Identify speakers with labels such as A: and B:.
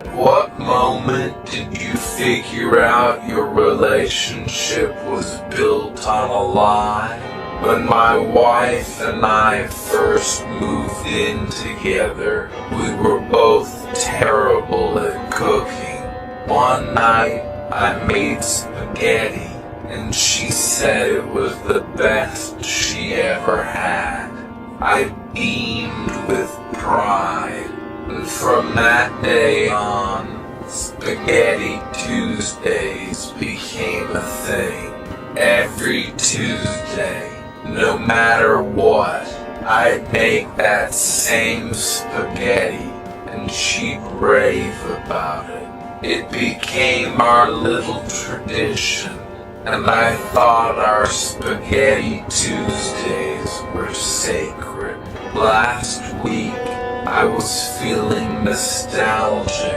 A: What moment did you figure out your relationship was built on a lie? When my wife and I first moved in together, we were both terrible at cooking. One night, I made spaghetti, and she said it was the best she ever had. I beamed with pride, and from that day on, Spaghetti Tuesdays became a thing. Every Tuesday, no matter what, I'd make that same spaghetti, and she'd rave about it. It became our little tradition, and I thought our Spaghetti Tuesdays were sacred. Last week, I was feeling nostalgic